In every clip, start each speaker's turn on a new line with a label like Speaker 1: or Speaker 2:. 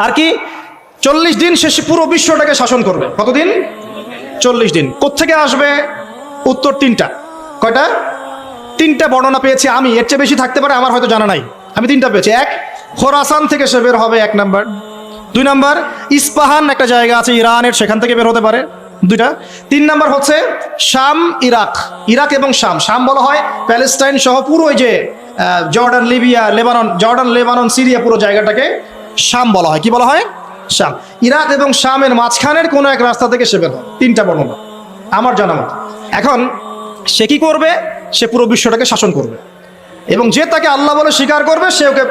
Speaker 1: আর কি 40 দিন সে পুরো বিশ্বটাকে শাসন করবে। কতদিন? 40 দিন। কোত্থেকে আসবে? উত্তর তিনটা। কয়টা? তিনটা বর্ণনা পেয়েছি আমি, এর চেয়ে বেশি থাকতে পারে, আমার হয়তো জানা নাই। আমি তিনটা পেয়েছি। এক, খোরাসান থেকে সে বের হবে, 1 নাম্বার। 2 নাম্বার, ইস্পাহান একটা জায়গা আছে ইরানের, সেখান থেকে বের হতে পারে, 2টা। 3 নাম্বার হচ্ছে শাম, ইরাক। ইরাক এবং শাম, শাম বলা হয় প্যালেস্টাইন সহ পুরো ওই যে Jordan, Libya, Lebanon, Jordan, Lebanon, Syria, পুরো জায়গাটাকে শাম বলা হয়। কি বলা হয়? শাম। ইরাক এবং শামের মাঝখানের কোনো এক রাস্তা থেকে সে বের হয়। 3টা বর্ণনা আমার জানা মতো। এখন সে কি করবে? সে পুরো বিশ্বটাকে শাসন করবে, এবং যে তাকে আল্লাহ বলে স্বীকার করবে সে ওকে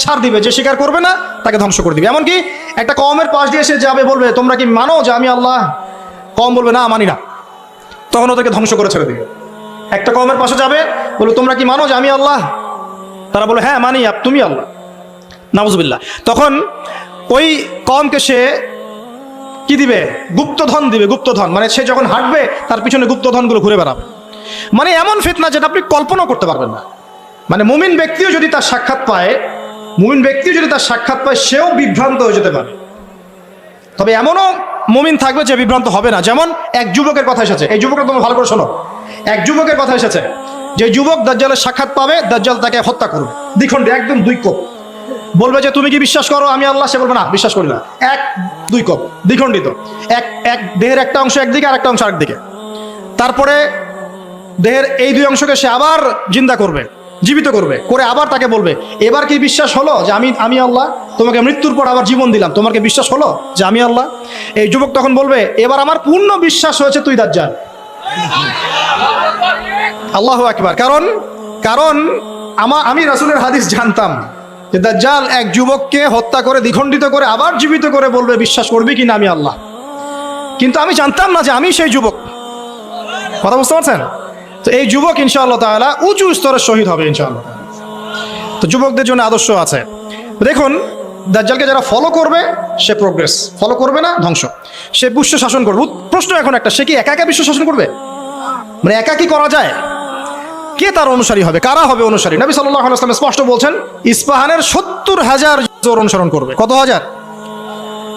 Speaker 1: ছাড় দিবে, যে স্বীকার করবে না তাকে ধ্বংস করে দিবে। এমনকি একটা কওমের পাশ দিয়ে সে যাবে, বলবে তোমরা কি মানো যে আমি আল্লাহ? কওম বলবে না, মানি না, তখন ওদেরকে ধ্বংস করে ছেড়ে দিবে। একটা কওমের পাশে যাবে, বলবে তোমরা কি মানো যে আমি আল্লাহ? তারা বলে হ্যাঁ মানি, তুমি আল্লাহ। নাউজুবিল্লাহ। তখন ওই কওমকে সে কি দিবে? গুপ্তধন দিবে। গুপ্তধন মানে সে যখন হাঁটবে তার পিছনে গুপ্তধনগুলো ঘুরে বেড়াবে। মানে এমন ফিতনা যেটা আপনি কল্পনা করতে পারবেন না। মানে মুমিন ব্যক্তিও যদি তার সাক্ষাৎ পায়, সেও বিভ্রান্ত হয়ে যেতে পারে। তবে এমনও মুমিন থাকবে যে বিভ্রান্ত হবে না। যেমন এক যুবকের কথা এসেছে, এই যুবকটা তোমরা ভালো করে শোনো। এক যুবকের কথা এসেছে, যে যুবক দাজ্জালের সাক্ষাৎ পাবে, দাজ্জাল তাকে হত্যা করবে দ্বিখণ্ডে, একদম 2 কোপ। বলবে যে তুমি কি বিশ্বাস করো আমি আল্লাহ? সে বলবে না, বিশ্বাস করি না। 1-2 কোপ, দ্বিখণ্ডিত। এক দেহের একটা অংশ একদিকে আর একটা অংশ আরেকদিকে। তারপরে দেহের এই 2 অংশকে সে আবার জিন্দা করবে, জীবিত করবে, করে আবার তাকে বলবে এবার কি বিশ্বাস হলো যে আমি আল্লাহ? তোমাকে মৃত্যুর পর আবার জীবন দিলাম, তোমাকে বিশ্বাস হলো যে আমি আল্লাহ? এই যুবক তখন বলবে এবার আমার পূর্ণ বিশ্বাস হয়েছে তুই দাজ্জাল। আল্লাহু আকবার। কারণ আমি রাসূলের হাদিস জানতাম যে দাজ্জাল এক যুবককে হত্যা করে দ্বিখণ্ডিত করে আবার জীবিত করে বলবে বিশ্বাস করবি কিনা আমি আল্লাহ। কিন্তু আমি জানতাম না যে আমি সেই যুবক। কথা বুঝতে পারছেন? তো এই যুবক ইনশাআল্লাহ তাআলা উঁচু স্তরের শহীদ হবে ইনশাআল্লাহ। তো যুবকদের জন্য আদর্শ আছে। দেখুন, দাজ্জালকে যারা ফলো করবে সে প্রোগ্রেস, ফলো করবে না ধ্বংস। সে বিশ্ব শাসন করবে। প্রশ্ন এখন একটা, সে কি একা একা বিশ্ব শাসন করবে? মানে একা কি করা যায়? কে তার অনুসারী হবে? কারা হবে অনুসারী? নবী সাল্লাল্লাহু আলাইহি ওয়াসাল্লাম স্পষ্ট বলছেন ইস্পাহানের 70,000 জোর অনুসরণ করবে। কত হাজার?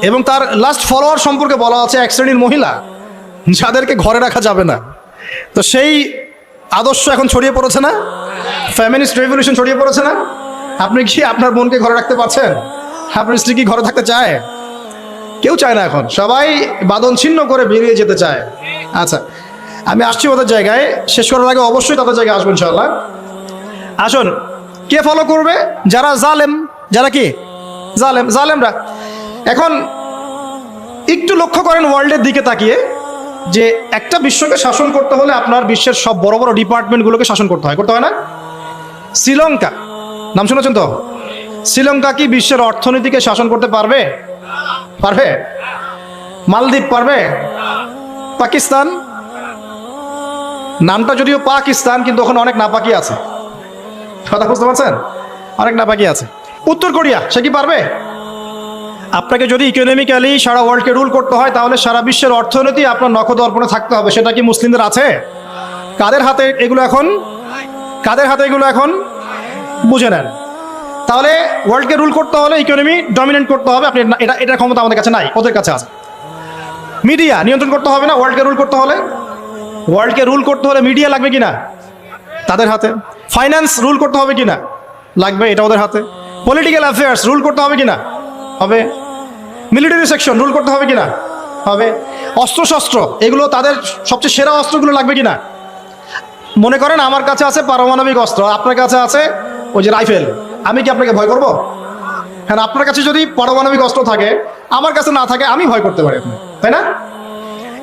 Speaker 1: এবং তার লাস্ট ফলোয়ার সম্পর্কে বলা আছে 1 শ্রেণীর মহিলা যাদেরকে ঘরে রাখা যাবে না। তো সেই আদর্শ এখন ছড়িয়ে পড়েছে না? ফেমিনিস্ট রেভলিউশন ছড়িয়ে পড়েছে না? আপনি কি আপনার বোনকে ঘরে রাখতে পারছেন? আপনার স্ত্রী কি ঘরে থাকতে চায়? কেউ চায় না এখন, সবাই বাঁধন ছিন্ন করে বেরিয়ে যেতে চায়। আচ্ছা, আমি আসছি ওদের জায়গায়, শেষ করার আগে অবশ্যই তাদের জায়গায় আসবো ইনশাআল্লাহ। আসুন, কে ফলো করবে? যারা জালেম। যারা কি জালেমরা। এখন একটু লক্ষ্য করেন ওয়ার্ল্ডের দিকে তাকিয়ে, যে একটা বিশ্বকে শাসন করতে হলে আপনার বিশ্বের সব বড় বড় ডিপার্টমেন্টগুলোকে শাসন করতে হয় না? শ্রীলঙ্কা নাম শুনেছেন তো? শ্রীলঙ্কা কি বিশ্বের অর্থনীতিকে শাসন করতে পারবে? মালদ্বীপ পারবে? পাকিস্তান, নামটা যদিও পাকিস্তান কিন্তু ওখানে অনেক নাপাকি আছে। কথা বুঝতে পারছেন? অনেক নাপাকি আছে। উত্তর কোরিয়া, সে কি পারবে? আপনাকে যদি ইকোনমিক্যালি সারা ওয়ার্ল্ডকে রুল করতে হয় তাহলে সারা বিশ্বের অর্থনীতি আপনার নখদর্পণে থাকতে হবে। সেটা কি মুসলিমদের আছে? কাদের হাতে এগুলো এখন? বুঝে নেন। তাহলে ওয়ার্ল্ডকে রুল করতে হলে ইকোনমি ডমিনেন্ট করতে হবে। আপনি এটা ক্ষমতা আমাদের কাছে নাই, ওদের কাছে আছে। মিডিয়া নিয়ন্ত্রণ করতে হবে না ওয়ার্ল্ডকে রুল করতে হলে মিডিয়া লাগবে কিনা? তাদের হাতে। ফাইন্যান্স রুল করতে হবে কিনা? লাগবে, এটা ওদের হাতে। পলিটিক্যাল অ্যাফেয়ার্স রুল করতে হবে কিনা? হবে। মিলিটারি সেকশন রুল করতে হবে কিনা? হবে। অস্ত্রশস্ত্র এগুলো তাদের সবচেয়ে সেরা অস্ত্রগুলো লাগবে কিনা? মনে করেন আমার কাছে আছে পারমাণবিক অস্ত্র, আপনার কাছে আছে ওই যে রাইফেল, আমি কি আপনাকে ভয় করব? হ্যাঁ, আপনার কাছে যদি পারমাণবিক অস্ত্র থাকে, আমার কাছে না থাকে, আমি ভয় করতে পারি, তাই না?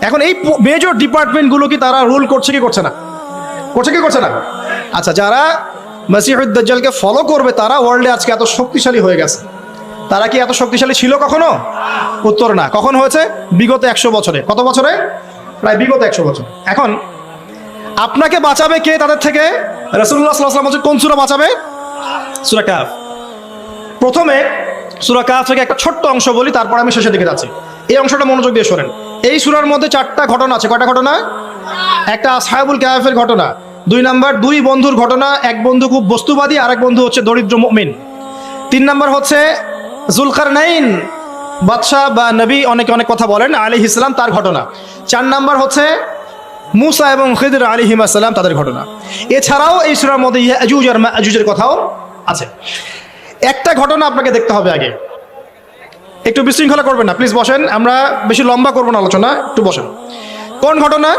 Speaker 1: এখন এই মেজর ডিপার্টমেন্টগুলো কি তারা রুল করছে কি করছে না? আচ্ছা, যারা মসিহুদ দাজ্জালকে ফলো করবে তারা ওয়ার্ল্ডে আজকে এত শক্তিশালী হয়ে গেছে। তারা কি এত শক্তিশালী ছিল কখনো? উত্তর না। কখন হয়েছে? বিগত 100 বছরে। কত বছরে? প্রায় বিগত 100 বছর। এখন আপনাকে বাঁচাবে কে তাদের থেকে? রাসূলুল্লাহ সাল্লাল্লাহু আলাইহি ওয়াসাল্লাম বলছেন কোন সূরা বাঁচাবে? সূরা কাহফ। প্রথমে সূরা কাহফ থেকে একটা ছোট্ট অংশ বলি, তারপর আমি শেষের দিকে যাচ্ছি। এই অংশটা মনোযোগ দিয়ে শোনেন। এই সূরার মধ্যে 4টা ঘটনা আছে। কয়টা ঘটনা? একটা আসহাবুল কাহফের ঘটনা, 2 নাম্বার 2 বন্ধুর ঘটনা। এক বন্ধু খুব বস্তুবাদী, আরেক বন্ধু হচ্ছে দরিদ্র মুমিন। 3 নাম্বার হচ্ছে জুলকারনাইন বাদশাহ বা নবী অনেকে অনেক কথা বলেন, আলাইহিস সালাম তার ঘটনা। 4 নাম্বার হচ্ছে মুসা এবং খিদর আলাইহিস সালাম তাদের ঘটনা। এছাড়াও এই সূরার মধ্যে ইয়াজুজ আর মাজুজের কথাও আছে। একটা ঘটনা আপনাকে দেখতে হবে আগে, একটু বিশৃঙ্খলা করবেন না প্লিজ, বসেন, আমরা বেশি লম্বা করবো না আলোচনা, একটু বসেন। কোন ঘটনা?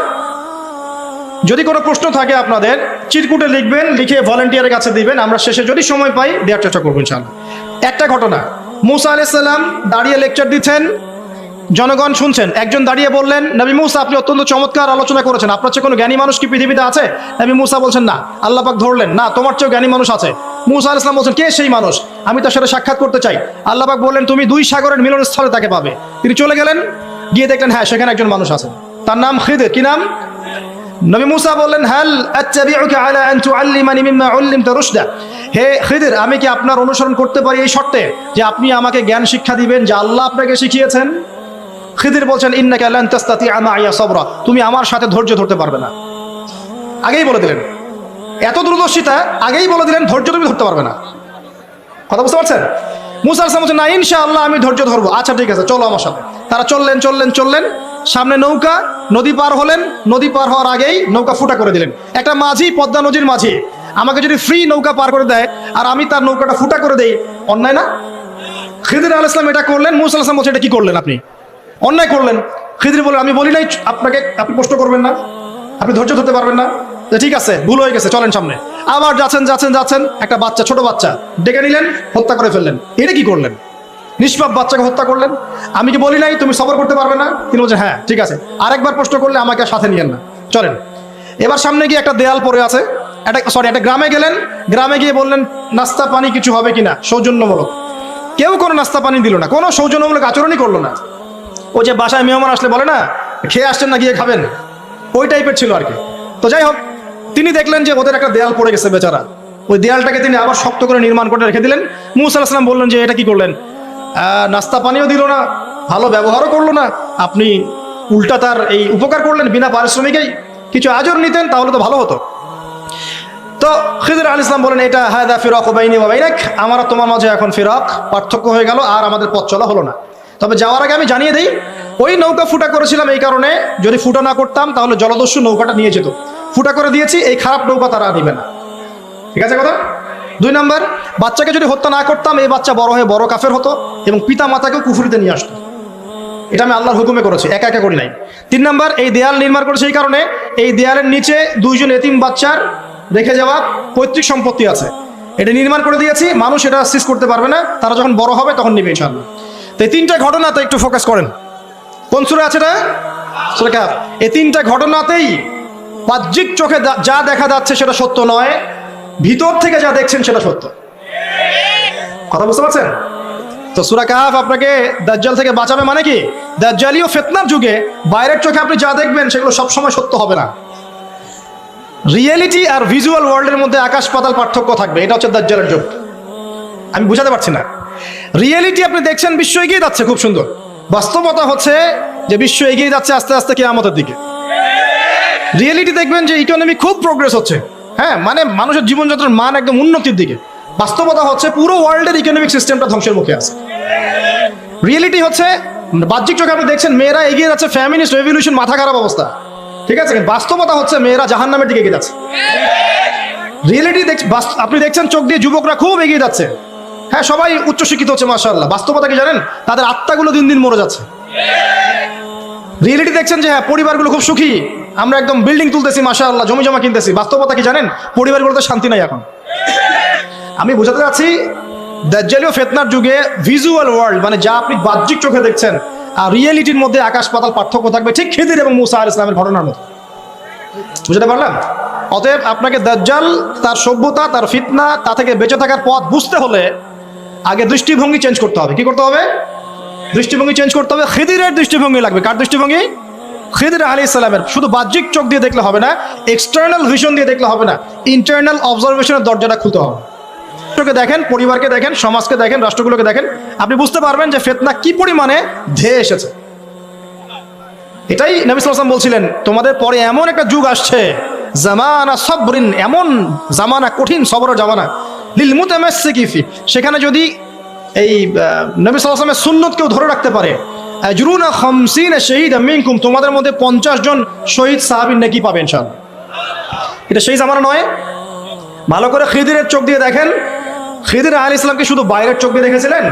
Speaker 1: যদি কোনো প্রশ্ন থাকে আপনাদের চিরকুটে লিখবেন, লিখে ভলেন্টিয়ারের কাছে দিবেন, আমরা শেষে যদি সময় পাই দেওয়ার চেষ্টা করবো ইনশাআল্লাহ। একটা ঘটনা, মুসা আলাইহিস সালাম দাঁড়িয়ে লেকচার দিচ্ছেন, জনগণ শুনছেন। একজন দাঁড়িয়ে বললেন, নবী মুসা আপনি অত্যন্ত চমৎকার আলোচনা করেছেন, আপনার চেয়ে কোনো জ্ঞানী মানুষ কি পৃথিবীতে আছে? নবী মুসা বলছেন না। আল্লাহ পাক ধরলেন, না তোমার চেয়েও জ্ঞানী মানুষ আছে। মুসা আলাইহিস সালাম বলছেন, কে সেই মানুষ? আমি তার সাথে সাক্ষাৎ করতে চাই। আল্লাহ পাক বললেন, তুমি 2 সাগরের মিলনস্থলে তাকে পাবে। তিনি চলে গেলেন, গিয়ে দেখলেন হ্যাঁ সেখানে একজন মানুষ আছে, তার নাম খিদর। কি নাম? নবী মুসা বললেন, হাল আত্তাবিউকা আলা আন তুআল্লিমানি মিম্মা উল্লিমতা রুশদা। হে খিদর, আমি কি আপনার অনুসরণ করতে পারি এই শর্তে যে আপনি আমাকে জ্ঞান শিক্ষা দিবেন যা আল্লাহ আপনাকে শিখিয়েছেন? খিদর বলছেন, ইন্নাকা লান তাস্তাতিআ মাইয়া সাবরা, তুমি আমার সাথে ধৈর্য ধরতে পারবে না। আগেই বলে দিলেন, এত দূরদর্শিতা আগেই বলে দিলেন, ধৈর্য তুমি ধরতে পারবে না। কথা বুঝতে পারছেন? মুসা আলাইহিস সালাম বলছেন, না ইনশাআল্লাহ আমি ধৈর্য ধরবো। আচ্ছা ঠিক আছে, চলো আমার সাথে। তারা চললেন, সামনে নৌকা, নদী পার হলেন। নদী পার হওয়ার আগেই নৌকা ফুটা করে দিলেন। একটা মাঝি, পদ্মা নদীর মাঝি আমাকে যদি ফ্রি নৌকা পার করে দেয় আর আমি তার নৌকাটা ফুটা করে দেই, অন্যায় না? খিদর আলাইহিস সালাম এটা করলেন। মুসা আলাইহিস সালাম বলছেন, এটা কি করলেন আপনি? অন্যায় করলেন। খিদর বললেন, আমি বলি নাই আপনাকে আপনি প্রশ্ন করবেন না, আপনি ধৈর্য ধরতে পারবেন না। ঠিক আছে, ভুল হয়ে গেছে, চলেন সামনে। আবার যাচ্ছেন, একটা বাচ্চা, ছোট বাচ্চা ডেকে নিলেন, হত্যা করে ফেললেন। এটা কি করলেন? নিষ্পাপ বাচ্চাকে হত্যা করলেন। আমি কি বলি নাই তুমি সবর করতে পারবে না? তিনি বলছেন, হ্যাঁ ঠিক আছে, আরেকবার প্রশ্ন করলে আমাকে সাথে নিয়েন না, চলেন। এবার সামনে গিয়ে একটা দেয়াল পড়ে আছে, একটা গ্রামে গেলেন। গ্রামে গিয়ে বললেন, নাস্তা পানি কিছু হবে কিনা, সৌজন্যমূলক। কেউ কোনো নাস্তা পানি দিল না, কোনো সৌজন্যমূলক আচরণই করলো না। ও যে বাসায় মেহমান আসলে বলে না, খেয়ে আসছেন না, গিয়ে খাবেন, ওই টাইপের ছিল আর কি। তো যাই হোক, তিনি দেখলেন যে ওদের একটা দেয়াল পড়ে গেছে বেচারা, ওই দেয়ালটাকে তিনি আবার শক্ত করে নির্মাণ করে রেখে দিলেন। মুসা আলাইহিস সালাম বললেন যে এটা কি করলেন? নাস্তা পানিও দিল না, ভালো ব্যবহারও করলো না, আপনি উল্টা তার এই উপকার করলেন বিনা পারিশ্রমিকেই। কিছু আজর নিতেন তাহলে তো ভালো হতো। তো খিদর আলাইহিস সালাম বলেন, এটা হাদা ফিরাকু বাইনি ওয়া বাইনাক, আমার আর তোমার মাঝে এখন ফিরাক, পার্থক্য হয়ে গেল, আর আমাদের পথ চলা হলো না। তবে যাওয়ার আগে আমি জানিয়ে দিই, ওই নৌকা ফুটা করেছিলাম এই কারণে, যদি ফুটা না করতাম তাহলে জলদস্যু নৌকাটা নিয়ে যেত। ফুটা করে দিয়েছি, এই খারাপ নৌকা তারা নিবে না। ঠিক আছে কথা? 2 নাম্বার, বাচ্চাকে যদি হত্যা না করতাম এই বাচ্চা বড় হয়ে বড় কাফের হতো এবং পিতা মাতাকেও কুফরিতে নিয়ে আসতো। এটা আমি আল্লাহর হুকুমে করেছি, একা একা করি নাই। 3 নাম্বার, এই দেয়াল নির্মাণ করেছে এই কারণে, এই দেয়ালের নিচে 2 জন এতিম বাচ্চার রেখে যাওয়া পৈতৃক সম্পত্তি আছে, এটা নির্মাণ করে দিয়েছি। মানুষ এটা সিজ করতে পারবে না, তারা যখন বড় হবে তখন নিবে ইনশাআল্লাহ। তো এই 3টা ঘটনাতে একটু ফোকাস করেন। কোন সূরা আছে এটা? সূরা কাহফ। এই 3টা ঘটনাতেই বাহ্যিক চোখে যা দেখা যাচ্ছে সেটা সত্য নয়, ভিতর থেকে যা দেখছেন সেটা সত্য। কথা বুঝতে পারছেন? তো সূরা কাহফ আপনাকে দাজ্জাল থেকে বাঁচাবে। মানে কি? দাজ্জালীয় ফিতনার যুগে বাইরের চোখে আপনি যা দেখবেন সেগুলো সবসময় সত্য হবে না। রিয়েলিটি আর ভিজুয়াল ওয়ার্ল্ডের মধ্যে আকাশ পাতাল পার্থক্য থাকবে। এটা হচ্ছে দাজ্জালের যুগ। আমি বুঝাতে পারছি না। রিয়েলিটি আপনি দেখছেন বিশ্ব এগিয়ে যাচ্ছে, খুব সুন্দর। বাস্তবতা হচ্ছে যে বিশ্ব এগিয়ে যাচ্ছে আস্তে আস্তে কিয়ামতের দিকে। রিয়েলিটি দেখবেন যে ইকোনমি খুব প্রোগ্রেস হচ্ছে, হ্যাঁ, মানে মানুষের জীবনযাত্রার মান একদম উন্নতির দিকে। বাস্তবতা হচ্ছে পুরো ওয়ার্ল্ডের ইকোনমিক সিস্টেমটা ধ্বংসের মুখে আছে। রিয়েলিটি হচ্ছে বাহ্যিক চোখে আপনি দেখছেন মেয়েরা এগিয়ে যাচ্ছে, ফ্যামিনিস্ট রেভলিউশন, মাথা খারাপ অবস্থা, ঠিক আছে। বাস্তবতা হচ্ছে মেয়েরা জাহান্নামের দিকে এগিয়ে যাচ্ছে। রিয়েলিটি আপনি দেখছেন চোখ দিয়ে যুবকরা খুব এগিয়ে যাচ্ছে, হ্যাঁ, সবাই উচ্চশিক্ষিত হচ্ছে মাশাআল্লাহ। বাস্তবতা কি জানেন? তাদের আত্মাগুলো দিন দিন মরে যাচ্ছে। রিয়েলিটি দেখছেন যে হ্যাঁ পরিবারগুলো খুব সুখী, আমরা একদম বিল্ডিং তুলতেছি মাশাআল্লাহ, জমি জমা কিনতেছি। বাস্তবতা কি জানেন? পরিবারগুলোতে শান্তি নাই এখন। আমি বোঝাতে চাচ্ছি, দাজ্জালীয় ফিতনার যুগে ভিজুয়াল ওয়ার্ল্ড মানে যা আপনি বাহ্যিক চোখে দেখছেন আর রিয়েলিটির মধ্যে আকাশ পাতাল পার্থক্য থাকবে, ঠিক খিদির এবং মুসা আলাইহিস সালামের ঘটনার মতো। বুঝতে পারলাম? অতএব আপনাকে দাজ্জাল, তার সভ্যতা, তার ফিতনা, তা থেকে বেঁচে থাকার পথ বুঝতে হলে আগে দৃষ্টিভঙ্গি চেঞ্জ করতে হবে। কি করতে হবে? দৃষ্টিভঙ্গি চেঞ্জ করতে হবে। খিদিরের দৃষ্টিভঙ্গি লাগবে। কার দৃষ্টিভঙ্গি? খিদির আলাইহিস সালামের। শুধু বাহ্যিক চোখ দিয়ে দেখলে হবে না, এক্সটার্নাল ভিশন দিয়ে দেখলে হবে না, ইন্টারনাল অবজারভেশনের দরজাটা খুলতে হবে। চোখে দেখেন, পরিবারকে দেখেন, সমাজকে দেখেন, রাষ্ট্রগুলোকে দেখেন, আপনি বুঝতে পারবেন যে ফিতনা কি পরিমাণে ধেয়ে এসেছে। এটাই নবী সাল্লাল্লাহু আলাইহি ওয়াসাল্লাম বলছিলেন, তোমাদের পরে এমন একটা যুগ আসছে, জামানা সবরিন, এমন জামানা, কঠিন সবরের জামানা, লিল মুতামাসসিকি ফি, সেখানে যদি এই নবী সাল্লাল্লাহু আলাইহি ওয়াসাল্লামের সুন্নত কেউ ধরে রাখতে পারে, আজরুনা 50 শাহীদাম মিনকুম, তোমাদের মধ্যে 50 জন শহীদ সাহাবীর নেকি পাবে ইনশাআল্লাহ। এটা সেই জামানা নয়। ভালো করে খিদিরের চোখ দিয়ে দেখেন, খিদির আলাইহিস সালামকে শুধু বাইরের চোখ দিয়ে দেখেছিলেন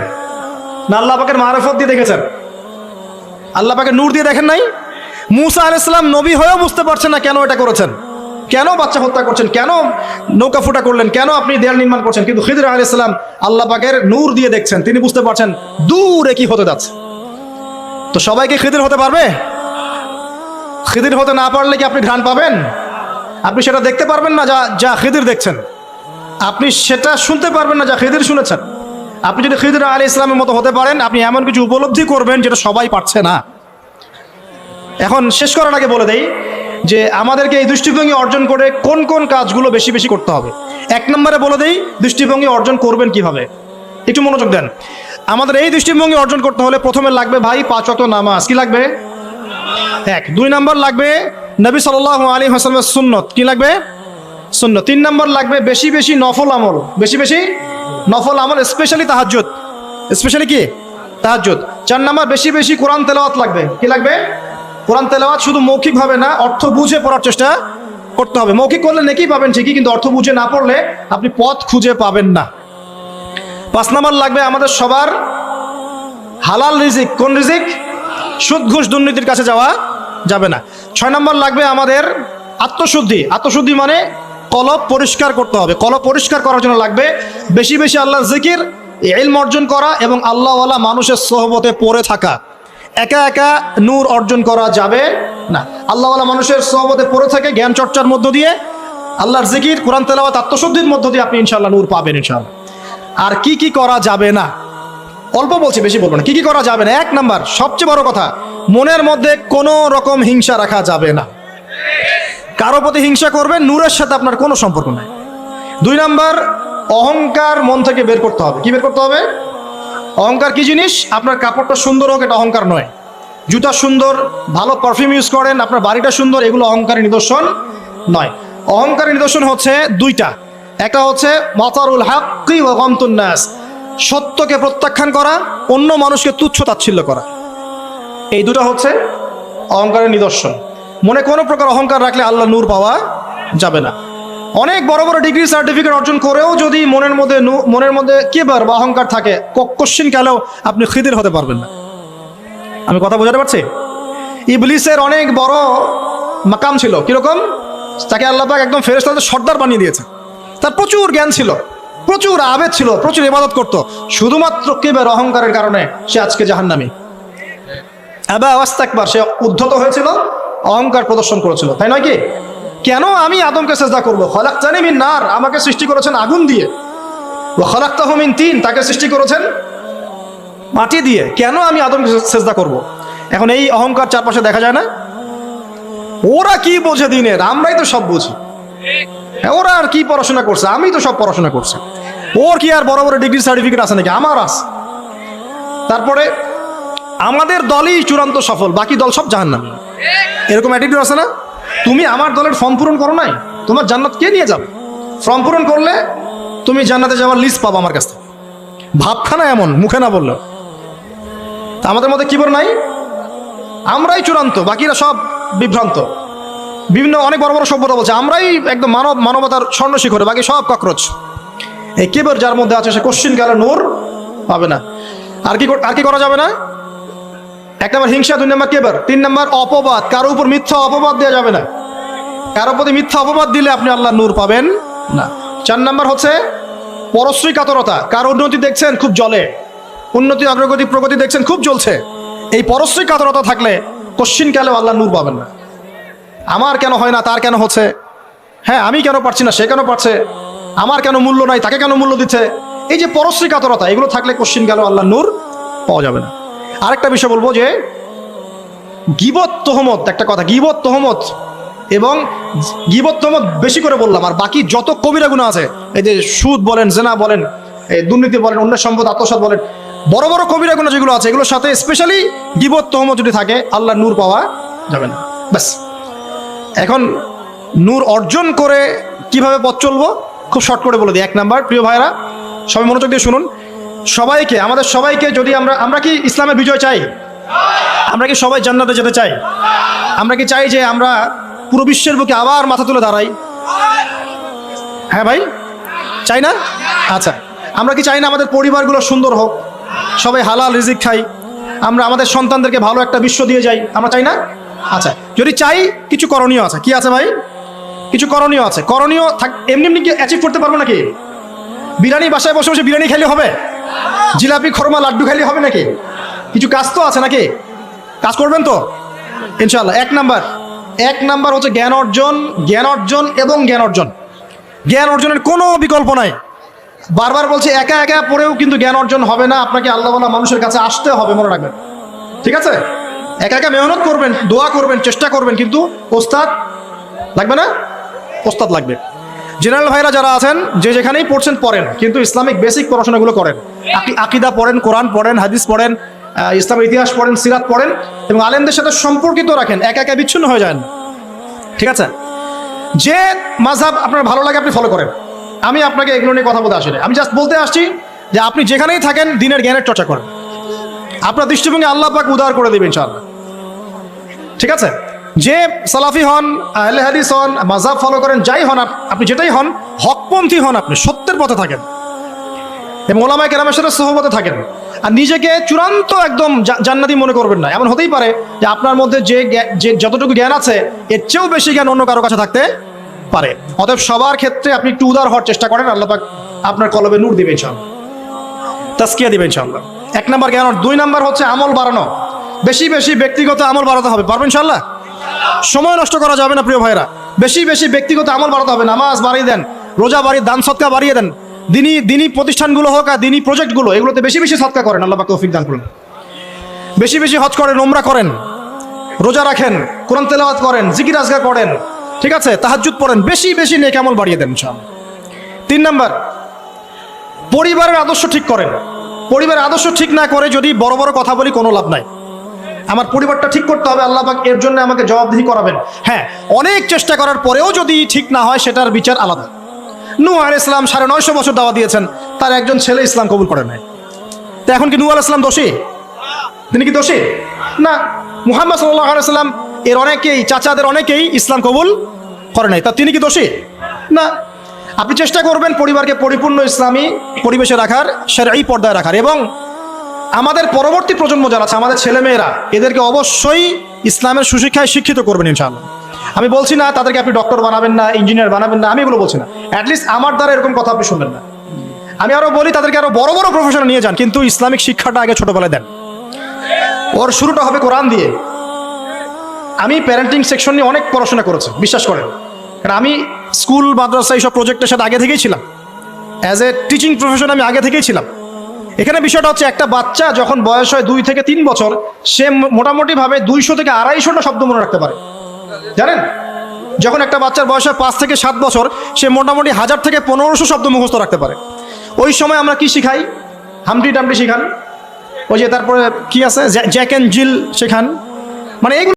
Speaker 1: না আল্লাহ পাকের মারিফত দিয়ে দেখেছেন? আল্লাহ পাকের নূর দিয়ে দেখেন নাই? মূসা আলাইহিস সালাম নবী হয়েও বুঝতে পারছেন না কেন এটা করেছেন, কেন বাচ্চা হত্যা করছেন, কেন নৌকা ফুটা করলেন, কেন আপনি দেয়াল নির্মাণ করছেন, কিন্তু খিদির আলাইহিস সালাম আল্লাহ পাকের নূর দিয়ে দেখছেন, তিনি বুঝতে পারছেন দূরে কি হতে যাচ্ছে। তো সবাইকে খিদির হতে পারবে? খিদির হতে না পারলে কি আপনি ঘ্রাণ পাবেন? আপনি সেটা দেখতে পারবেন না যা খিদির দেখছেন, আপনি সেটা শুনতে পারবেন না যা খিদির শুনেছেন। আপনি যদি খিদির আলাইহিস সালামের মতো হতে পারেন, আপনি এমন কিছু উপলব্ধি করবেন যেটা সবাই পারছে না। এখন শেষ করার আগে বলে দেই যে আমাদেরকে এই দৃষ্টিভঙ্গি অর্জন করে কোন কোন কাজগুলো বেশি বেশি করতে হবে। 1 নম্বরে বলে দেই দৃষ্টিভঙ্গি অর্জন করবেন কিভাবে, একটু মনোযোগ দেন। আমাদের এই দৃষ্টিভঙ্গি অর্জন করতে হলে প্রথমে লাগবে ভাই 5 ওয়াক্ত নামাজ। কি লাগবে? 1। 2 নম্বর লাগবে নবী সাল্লাল্লাহু আলাইহি ওয়াসাল্লামের সুন্নত। কি লাগবে? সুন্নত। 3 নম্বর লাগবে বেশি বেশি নফল আমল, বেশি বেশি নফল আমল, স্পেশালি তাহাজ্জুদ। স্পেশালি কি? তাহাজ্জুদ। 4 নম্বর বেশি বেশি কোরআন তেলাওয়াত লাগবে। কি লাগবে? কোরআন তেলাওয়াত শুধু মৌখিকভাবে না, অর্থ বুঝে পড়ার চেষ্টা করতে হবে। মৌখিক করলে নেকি পাবেন ঠিকই, কিন্তু অর্থ বুঝে না পড়লে আপনি পথ খুঁজে পাবেন না। 5 নম্বর লাগবে আমাদের সবার হালাল রিজিক। কোন রিজিক? সুদ ঘুষ দুর্নীতির কাছে যাওয়া যাবে না। 6 নম্বর লাগবে আমাদের আত্মশুদ্ধি। আত্মশুদ্ধি মানে কলব পরিষ্কার করতে হবে। কলব পরিষ্কার করার জন্য লাগবে বেশি বেশি আল্লাহর জিকির, ইলম অর্জন করা এবং আল্লাহওয়ালা মানুষের সোহবতে পড়ে থাকা। একা একা নূর অর্জন করা যাবে না। আল্লাহওয়ালা মানুষের সোহবতে পড়ে থাকে জ্ঞান চর্চার মধ্য দিয়ে, আল্লাহর জিকির, কোরআন তেলাওয়াত, আত্মশুদ্ধির মধ্য দিয়ে আপনি ইনশাআল্লাহ নূর পাবেন ইনশাআল্লাহ। আর কি কি করা যাবে না, অল্প বলছি, বেশি বলবো না। কি কি করা যাবে না? 1 নাম্বার সবচেয়ে বড় কথা, মনের মধ্যে কোনো রকম হিংসা রাখা যাবে না। কারো প্রতি হিংসা করবেন, নূরের সাথে আপনার কোনো সম্পর্ক নাই। 2 নাম্বার অহংকার মন থেকে বের করতে হবে। কি বের করতে হবে? অহংকার কি জিনিস? আপনার কাপড়টা সুন্দর হোক, এটা অহংকার নয়। জুতা সুন্দর, ভালো পারফিউম ইউজ করেন, আপনার বাড়িটা সুন্দর, এগুলো অহংকারের নিদর্শন নয়। অহংকারের নিদর্শন হচ্ছে 2টা। একটা হচ্ছে মাতারুল হাক্কি ওয়া গামতুন নাস, সত্যকে প্রত্যাখ্যান করা, অন্য মানুষকে তুচ্ছ তাচ্ছিল্য করা। এই 2টা হচ্ছে অহংকারের নিদর্শন। মনে কোনো প্রকার অহংকার রাখলে আল্লাহ নূর পাওয়া যাবে না। অনেক বড় বড় ডিগ্রি সার্টিফিকেট অর্জন করেও যদি মনের মধ্যে কিবার বা অহংকার থাকে, কোশ্চিন কালেও আপনি খিদির হতে পারবেন না। আমি কথা বোঝাতে পারছি? ইবলিসের অনেক বড় মাকাম ছিল। কিরকম? তাকে আল্লাহ পাক একদম ফেরেশতাদের সর্দার বানিয়ে দিয়েছে। তার প্রচুর জ্ঞান ছিল, প্রচুর আবেদ ছিল, প্রচুর ইবাদত করত, শুধুমাত্র কিবার অহংকারের কারণে সে আজকে জাহান্নামী। আবা ওয়াস্তাকবার, সে উদ্ধত হয়েছিল, অহংকার প্রদর্শন করেছিল, তাই নয় কি? কেন আমি আদমকে সিজদা করব? খলাকতানি মিন নার, আমাকে সৃষ্টি করেছেন আগুন দিয়ে। ওয়া খলাকতাহু মিন তিন, তাকে সৃষ্টি করেছেন মাটি দিয়ে। কেন আমি আদমকে সিজদা করব? এখন এই অহংকার চারপাশে দেখা যায় না? ওরা কি বোঝে দিনের, আমরাই তো সব বুঝি। ওরা আর কি পড়াশোনা করছে, আমি তো সব পড়াশোনা করছি। ওর কি আর বড় বড় ডিগ্রি সার্টিফিকেট আছে নাকি? আমার আছে। তারপরে আমাদের দলই চূড়ান্ত সফল, বাকি দল সব জাহান্নামী। এরকম অ্যাটিটিউড আছে না? তুমি আমার দলের ফর্ম পূরণ করো নাই, তোমার জান্নাত কে নিয়ে যাবে? ফর্ম পূরণ করলে তুমি জান্নাতে যাওয়ার লিস্ট পাবো আমার কাছে। ভাবখানা এমন, মুখে না বললো। আমাদের মধ্যে কিবর নাই, আমরাই চূড়ান্ত, বাকিরা সব বিভ্রান্ত। বিভিন্ন অনেক বড় বড় সভ্যতা বলছে আমরাই একদম মানবতার স্বর্ণ শিখরে, বাকি সব ককরোচ। এই কিবর যার মধ্যে আছে সে কোশ্চিন কালে নূর পাবে না। আর কি করা যাবে না? 1 নম্বর হিংসা, 2 নম্বর কিবর, 3 নম্বর অপবাদ। কারো উপর মিথ্যা অপবাদ দেওয়া যাবে না। কারো প্রতি মিথ্যা অপবাদ দিলে আপনি আল্লাহ নূর পাবেন না। 4 নম্বর হচ্ছে পরশ্রী কাতরতা। কারো উন্নতি দেখছেন খুব জ্বলে, উন্নতি অগ্রগতি প্রগতি দেখছেন খুব জ্বলছে, এই পরশ্রী কাতরতা থাকলে কোশ্চিন কালেও আল্লাহ নূর পাবেন না। আমার কেন হয় না, তার কেন হচ্ছে, হ্যাঁ আমি কেন পারছি না, সে কেন পারছে, আমার কেন মূল্য নাই, তাকে কেন মূল্য দিচ্ছে, এই যে পরশ্রী কাতরতা, এগুলো থাকলে কোশ্চিন কালেও আল্লাহ নূর পাওয়া যাবে না। আরেকটা বিষয় বলবো যে গীবত তহমত, একটা কথা, গীবত তহমত এবং গীবত তহমত বেশি করে বললাম, আর বাকি যত কবিরা গুনাহ আছে, এই যে সুদ বলেন, জেনা বলেন, এই দুর্নীতি বলেন, অন্যের সম্পদ আত্মসাৎ বলেন, বড় বড় কবিরা গুনাহ যেগুলো আছে এগুলোর সাথে স্পেশালি গীবত তহমত যদি থাকে আল্লাহ নূর পাওয়া যাবে না। ব্যাস। এখন নূর অর্জন করে কিভাবে পথ চলবো খুব শর্ট করে বলে দিই। 1 নাম্বার, প্রিয় ভাইরা সবাই মনোযোগ দিয়ে শুনুন, সবাইকে, আমাদের সবাইকে যদি আমরা কি ইসলামের বিজয় চাই? আমরা কি সবাই জান্নাতে যেতে চাই? আমরা কি চাই যে আমরা পুরো বিশ্বের বুকে আবার মাথা তুলে দাঁড়াই? হ্যাঁ ভাই, চাই না? আচ্ছা, আমরা কি চাই না আমাদের পরিবারগুলো সুন্দর হোক, সবাই হালাল রিজিক খাই, আমরা আমাদের সন্তানদেরকে ভালো একটা বিশ্ব দিয়ে যাই? আমরা চাই না? আচ্ছা, যদি চাই, কিছু করণীয় আছে। কি আছে ভাই? কিছু করণীয় আছে। করণীয় এমনি এমনি কি অ্যাচিভ করতে পারবো নাকি? বিরিয়ানি বাসায় বসে বসে বিরিয়ানি খেলে হবে? জিলাপি খরমা লাড্ডু খেলে হবে নাকি? কিছু কাজ তো আছে নাকি? কাজ করবেন তো ইনশাআল্লাহ। এক নাম্বার হচ্ছে জ্ঞান অর্জন, জ্ঞান অর্জন এবং জ্ঞান অর্জন। জ্ঞান অর্জনের কোনো বিকল্প নাই। বারবার বলছে, একা একা পড়েও কিন্তু জ্ঞান অর্জন হবে না, আপনাকে আল্লাহওয়ালা মানুষের কাছে আসতে হবে, মনে রাখবেন। ঠিক আছে? একা একা মেহনত করবেন, দোয়া করবেন, চেষ্টা করবেন, কিন্তু ওস্তাদ লাগবে না? ওস্তাদ লাগবে। জেনারেল ভাইরা যারা আছেন, যে যেখানেই পড়ছেন পড়েন, কিন্তু ইসলামিক বেসিক পড়াশোনাগুলো করেন। আকিদা পড়েন, কোরআন পড়েন, হাদিস পড়েন, ইসলামের ইতিহাস পড়েন, সিরাত পড়েন, এবং আলেমদের সাথে সম্পর্কিত রাখেন। একা একা বিচ্ছিন্ন হয়ে যান। ঠিক আছে? যে মাযহাব আপনার ভালো লাগে আপনি ফলো করেন। আমি আপনাকে এগুলো নিয়ে কথা বলতে আসিনি। আমি জাস্ট বলতে আসছি যে আপনি যেখানেই থাকেন দিনের জ্ঞানের চর্চা করেন। আপনার দৃষ্টিভঙ্গি আল্লাহ পাক উদার করে দেবেন ইনশাআল্লাহ। ঠিক আছে? যে সালাফি হন, আহলে হাদিস হন, মাযহাব ফলো করেন, যাই হন আপনি, যেটাই হন, হকপন্থী হন, আপনি সত্যের পথে থাকেন এবং ওলামায়ে কেরামের সাথে সোহবতে থাকেন। আর নিজেকে চূড়ান্ত একদম জান্নাতি মনে করবেন না। এমন হতেই পারে যে আপনার মধ্যে যে যতটুকু জ্ঞান আছে এর চেয়েও বেশি জ্ঞান অন্য কারো কাছে থাকতে পারে। অতএব সবার ক্ষেত্রে আপনি একটু উদার হওয়ার চেষ্টা করেন, আল্লাহ পাক আপনার কলবে নূর দিবেন ইনশাআল্লাহ, তাজকিয়া দিবেন ইনশাআল্লাহ। এক নাম্বার জ্ঞান। দুই নাম্বার হচ্ছে আমল বাড়ানো। বেশি বেশি ব্যক্তিগত আমল বাড়াতে হবে। পারবেন ইনশাআল্লাহ? সময় নষ্ট করা যাবে না প্রিয় ভাইরা। বেশি বেশি ব্যক্তিগত আমল বাড়াতে হবে। নামাজ বাড়িয়ে দেন, রোজা বাড়িয়ে, দান সদকা বাড়িয়ে দেন। দিনী প্রতিষ্ঠানগুলো হোক আর দিনী প্রজেক্টগুলো, এগুলোতে বেশি বেশি সদকা করেন, আল্লাহ পাক তৌফিক দান করুন। বেশি বেশি হজ করেন, উমরা করেন, রোজা রাখেন, কোরআন তেলাওয়াত করেন, জিকির আজকার করেন। ঠিক আছে? তাহাজ্জুদ পড়েন। বেশি বেশি নেক আমল বাড়িয়ে দেন ইনশাআল্লাহ। তিন নাম্বার, পরিবারের আদর্শ ঠিক করেন। পরিবারের আদর্শ ঠিক না করে যদি বড় বড় কথা বলি, কোনো লাভ নাই। আমার পরিবারটা ঠিক করতে হবে, আল্লাহ পাক এর জন্য আমাকে জবাবদিহি করাবেন। হ্যাঁ, অনেক চেষ্টা করার পরেও যদি ঠিক না হয়, সেটার বিচার আলাদা। নূহ আলাইহিস সালাম 950 বছর দাওয়াত দিয়েছেন, তার একজন ছেলে ইসলাম কবুল করে নাই। তো এখন কি নূহ আলাইহিস সালাম দোষী? তিনি কি দোষী? না। মুহাম্মদ সাল্লাল্লাহু আলাইহি ওয়াসাল্লাম এর অনেকেই, চাচাদের অনেকেই ইসলাম কবুল করে নাই, তা তিনি কি দোষী? না। আপনি চেষ্টা করবেন পরিবারকে পরিপূর্ণ ইসলামী পরিবেশে রাখার, শরঈ পর্দায় রাখার, এবং আমাদের পরবর্তী প্রজন্ম যারা আছে, আমাদের ছেলেমেয়েরা, এদেরকে অবশ্যই ইসলামের সুশিক্ষায় শিক্ষিত করবেন ইনশাআল্লাহ। আমি বলছি না তাদেরকে আপনি ডক্টর বানাবেন না, ইঞ্জিনিয়ার বানাবেন না, আমি এগুলো বলছি না। অ্যাটলিস্ট আমার দ্বারা এরকম কথা আপনি শুনবেন না। আমি আরো বলি তাদেরকে আরো বড় বড় প্রফেশনে নিয়ে যান, কিন্তু ইসলামিক শিক্ষাটা আগে ছোটবেলায় দেন। ওর শুরুটা হবে কোরআন দিয়ে। আমি প্যারেন্টিং সেকশন নিয়ে অনেক পড়াশোনা করেছি, বিশ্বাস করেন। কারণ আমি স্কুল, মাদ্রাসা, এইসব প্রজেক্টের সাথে আগে থেকেই ছিলাম। অ্যাজ এ টিচিং প্রফেশন আমি আগে থেকেই ছিলাম। এখানে বিষয়টা হচ্ছে, একটা বাচ্চা যখন বয়স হয় 2 থেকে 3 বছর, সে মোটামুটিভাবে 200 থেকে 250টা শব্দ মনে রাখতে পারে, জানেন? যখন একটা বাচ্চার বয়স হয় 5 থেকে 7 বছর, সে মোটামুটি 1000 থেকে 1500 শব্দ মুখস্থ রাখতে পারে। ওই সময় আমরা কি শিখাই? হামটি টামটি শিখান, ওই যে তারপরে কি আছে, জ্যাক অ্যান্ড জিল শেখান, মানে এগুলো